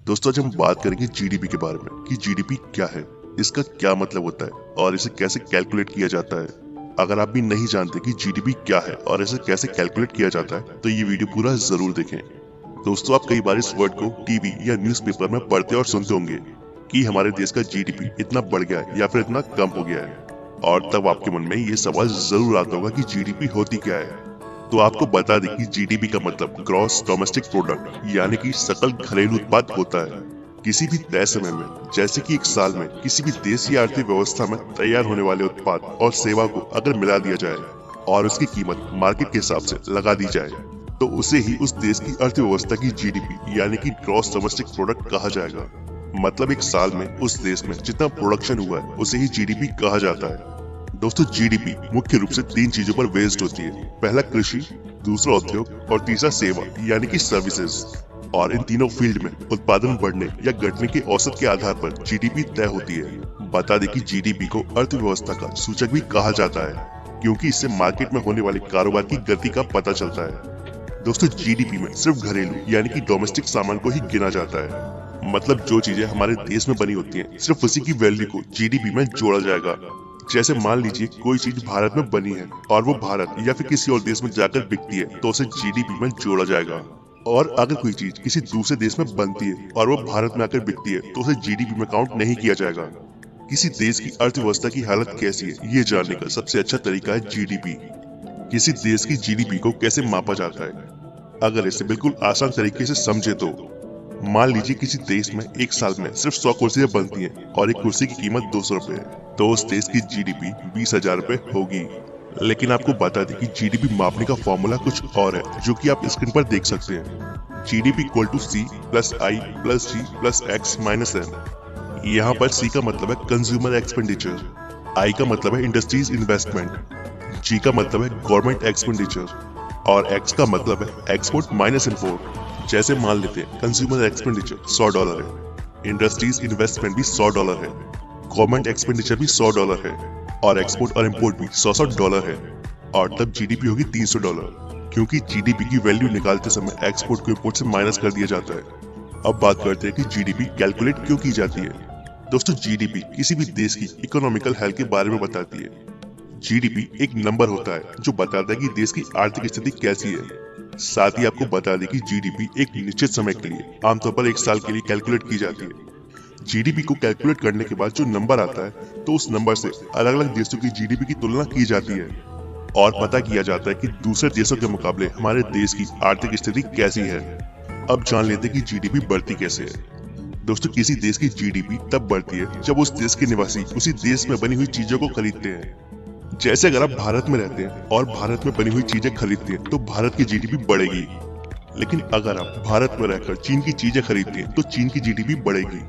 दोस्तों आज हम बात करेंगे जीडीपी के बारे में कि जीडीपी क्या है, इसका क्या मतलब होता है और इसे कैसे कैलकुलेट किया जाता है। अगर आप भी नहीं जानते कि जीडीपी क्या है और इसे कैसे कैलकुलेट किया जाता है तो ये वीडियो पूरा जरूर देखें। दोस्तों आप कई बार इस वर्ड को टीवी या न्यूज़पेपर में पढ़ते और सुनते होंगे कि हमारे देश का जीडीपी इतना बढ़ गया है या फिर इतना कम हो गया है, और तब आपके मन में ये सवाल जरूर आता होगा कि जीडीपी होती क्या है। तो आपको बता दें कि जीडीपी का मतलब ग्रॉस डोमेस्टिक प्रोडक्ट यानी कि सकल घरेलू उत्पाद होता है। किसी भी तय समय में, जैसे कि एक साल में, किसी भी देश की आर्थिक व्यवस्था में तैयार होने वाले उत्पाद और सेवा को अगर मिला दिया जाए और उसकी कीमत मार्केट के हिसाब से लगा दी जाए तो उसे ही उस देश की अर्थव्यवस्था की जीडीपी यानी कि ग्रॉस डोमेस्टिक प्रोडक्ट कहा जाएगा। मतलब एक साल में उस देश में जितना प्रोडक्शन हुआ है उसे ही जीडीपी कहा जाता है। दोस्तों जीडीपी मुख्य रूप से तीन चीजों पर बेस्ड होती है। पहला कृषि, दूसरा उद्योग और तीसरा सेवा यानी कि सर्विसेज। और इन तीनों फील्ड में उत्पादन बढ़ने या घटने के औसत के आधार पर जीडीपी तय होती है। बता दें कि जीडीपी को अर्थव्यवस्था का सूचक भी कहा जाता है क्योंकि इससे मार्केट में होने वाले कारोबार की गति का पता चलता है। दोस्तों जीडीपी में सिर्फ घरेलू यानी कि डोमेस्टिक सामान को ही गिना जाता है। मतलब जो चीजें हमारे देश में बनी होती हैं सिर्फ उसी की वैल्यू को जीडीपी में जोड़ा जाएगा। जैसे मान लीजिए कोई चीज भारत में बनी है और वो भारत या फिर किसी और देश में जाकर बिकती है तो उसे जीडीपी में जोड़ा जाएगा। और अगर कोई चीज किसी दूसरे देश में बनती है और वो भारत में आकर बिकती है तो उसे जीडीपी में काउंट नहीं किया जाएगा। किसी देश की अर्थव्यवस्था की हालत कैसी है ये जानने का सबसे अच्छा तरीका है जीडीपी। किसी देश की जीडीपी को कैसे मापा जाता है, अगर इसे बिल्कुल आसान तरीके से समझे तो मान लीजिए किसी देश में एक साल में सिर्फ 100 कुर्सियां बनती हैं और एक कुर्सी की कीमत 200 रुपए है तो उस देश की जीडीपी 20,000 रुपए होगी। लेकिन आपको बता दें कि जीडीपी मापने का फॉर्मूला कुछ और है जो कि आप स्क्रीन पर देख सकते हैं। GDP equal to C plus I plus G plus X minus N. यहाँ पर सी का मतलब है कंज्यूमर एक्सपेंडिचर, आई का मतलब है इंडस्ट्रीज इन्वेस्टमेंट, जी का मतलब है गवर्नमेंट एक्सपेंडिचर और एक्स का मतलब है एक्सपोर्ट माइनस इम्पोर्ट। जैसे मान लेते हैं कंज्यूमर एक्सपेंडिचर $100 है, इंडस्ट्रीज इन्वेस्टमेंट भी $100 है, गवर्नमेंट एक्सपेंडिचर भी $100 है और एक्सपोर्ट और इम्पोर्ट भी $100 है। और तब जीडीपी होगी $300 क्योंकि जीडीपी की वैल्यू निकालते समय एक्सपोर्ट को इम्पोर्ट से माइनस कर दिया जाता है। अब बात करते हैं कि जीडीपी कैलकुलेट क्यों की जाती है। दोस्तों जीडीपी किसी भी देश की इकोनॉमिकल हेल्थ के बारे में बताती है। जीडीपी एक नंबर होता है जो बताता है कि देश की आर्थिक स्थिति कैसी है। साथ ही आपको बता दें कि जीडीपी एक निश्चित समय के लिए, आमतौर पर एक साल के लिए कैलकुलेट की जाती है। जीडीपी को कैलकुलेट करने के बाद जो नंबर आता है तो उस नंबर से अलग अलग देशों की जीडीपी की तुलना की जाती है और पता किया जाता है कि दूसरे देशों के मुकाबले हमारे देश की आर्थिक स्थिति कैसी है। अब जान लेते हैं कि जीडीपी बढ़ती कैसे है। दोस्तों किसी देश की जीडीपी तब बढ़ती है जब उस देश के निवासी उसी देश में बनी हुई चीजों को खरीदते हैं। जैसे अगर आप भारत में रहते हैं और भारत में बनी हुई चीजें खरीदते हैं तो भारत की जीडीपी बढ़ेगी। लेकिन अगर आप भारत में रहकर चीन की चीजें खरीदते हैं तो चीन की जीडीपी बढ़ेगी।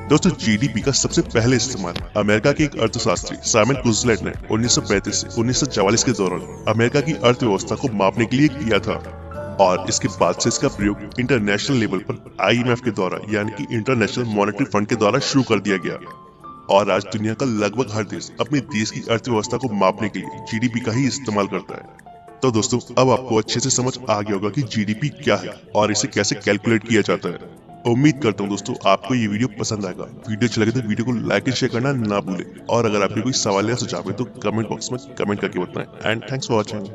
दोस्तों जीडीपी का सबसे पहले इस्तेमाल अमेरिका के एक अर्थशास्त्री साइमन कुजलेट ने 1935 से 1944 के दौरान अमेरिका की अर्थव्यवस्था को मापने के लिए किया था और इसके बाद से इसका प्रयोग इंटरनेशनल लेवल पर IMF के द्वारा यानी कि इंटरनेशनल मॉनेटरी फंड के द्वारा शुरू कर दिया गया। और आज दुनिया का लगभग हर देश अपने देश की अर्थव्यवस्था को मापने के लिए जीडीपी का ही इस्तेमाल करता है। तो दोस्तों अब आपको अच्छे से समझ आ गया होगा कि जीडीपी क्या है और इसे कैसे कैलकुलेट किया जाता है। उम्मीद करता हूँ दोस्तों आपको ये वीडियो पसंद आएगा। वीडियो अच्छा लगे तो वीडियो को लाइक एंड शेयर करना ना भूलें और अगर आपके कोई सवाल या सुझाव है तो कमेंट बॉक्स में कमेंट करके बताएं। And thanks for watching.